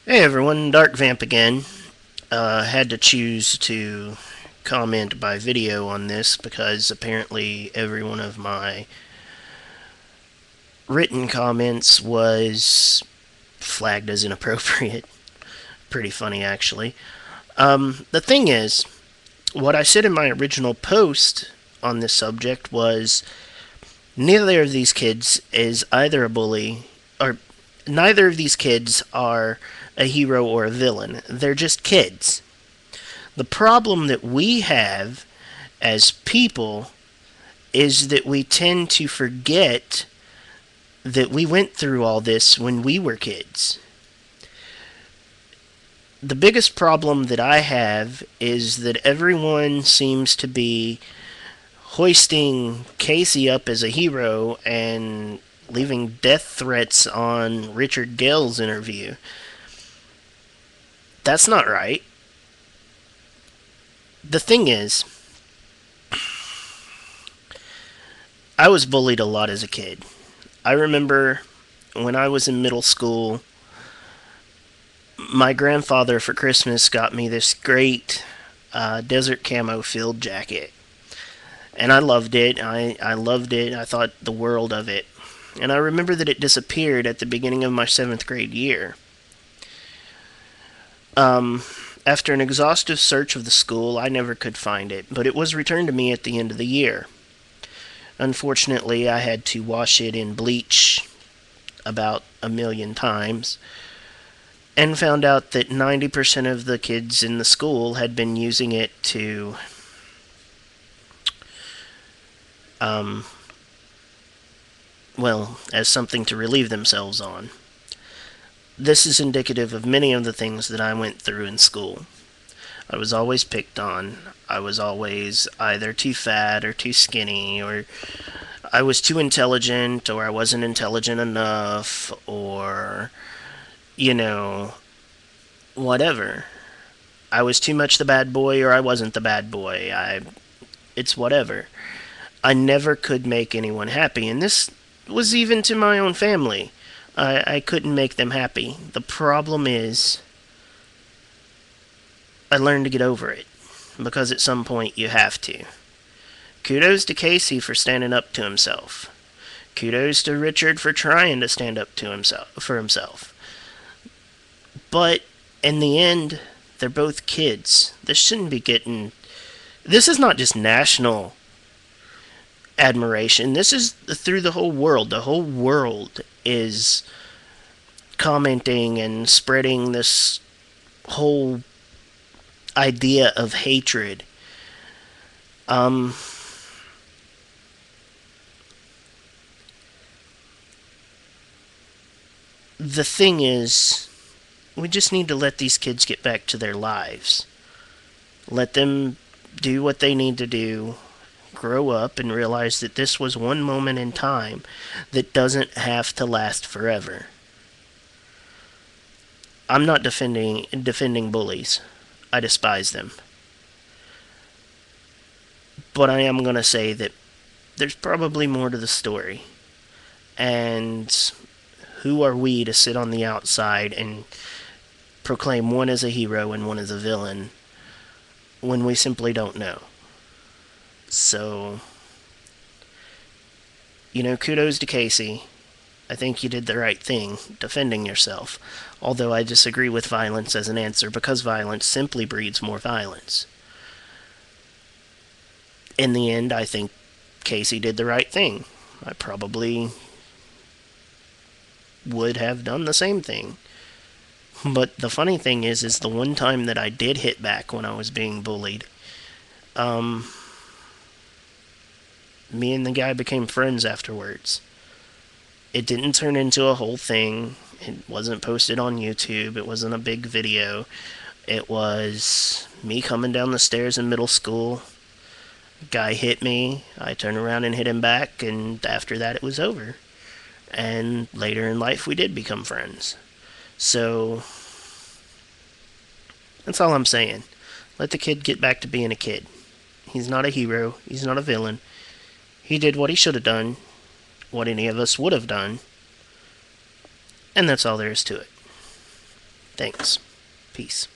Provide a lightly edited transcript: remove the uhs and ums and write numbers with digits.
Hey everyone, Drkvamp again. Had to choose to comment by video on this because apparently every one of my written comments was flagged as inappropriate. Pretty funny, actually. The thing is, what I said in my original post on this subject was neither of these kids is either a bully, or neither of these kids are a hero or a villain. They're just kids. The problem that we have as people is that we tend to forget that we went through all this when we were kids. The biggest problem that I have is that everyone seems to be hoisting Casey up as a hero and leaving death threats on Richard Gale's interview. That's not right. The thing is, I was bullied a lot as a kid. I remember when I was in middle school, my grandfather for Christmas got me this great desert camo field jacket. And I loved it. I loved it. I thought the world of it. And I remember that it disappeared at the beginning of my 7th grade year. Um, After an exhaustive search of the school, I never could find it, but it was returned to me at the end of the year. Unfortunately, I had to wash it in bleach about a million times and found out that 90% of the kids in the school had been using it to um, as something to relieve themselves on. This is indicative of many of the things that I went through in school. I was always picked on. I was always either too fat or too skinny, or I was too intelligent, or I wasn't intelligent enough, or, you know, whatever. I was too much the bad boy, or I wasn't the bad boy. It's whatever. I never could make anyone happy, and this was even to my own family. I couldn't make them happy. The problem is, I learned to get over it, because at some point you have to. Kudos to Casey for standing up to himself. Kudos to Richard for trying to stand up to himself. But in the end, they're both kids. This shouldn't be getting. This is not just national admiration. This is through the whole world. The whole world is commenting and spreading this whole idea of hatred. Um, the thing is, we just need to let these kids get back to their lives. Let them do what they need to do, grow up, and realize that this was one moment in time that doesn't have to last forever. I'm not defending bullies. I despise them. But I am going to say that there's probably more to the story. And who are we to sit on the outside and proclaim one as a hero and one as a villain when we simply don't know? So, kudos to Casey. I think you did the right thing, defending yourself. Although I disagree with violence as an answer, because violence simply breeds more violence. In the end, I think Casey did the right thing. I probably would have done the same thing. But the funny thing is the one time that I did hit back when I was being bullied, um, me and the guy became friends afterwards. It didn't turn into a whole thing. It wasn't posted on YouTube. It wasn't a big video. It was me coming down the stairs in middle school. Guy hit me. I turned around and hit him back, and after that, it was over. And later in life, we did become friends. So, that's all I'm saying. Let the kid get back to being a kid. He's not a hero. He's not a villain. He did what he should have done, what any of us would have done, and that's all there is to it. Thanks. Peace.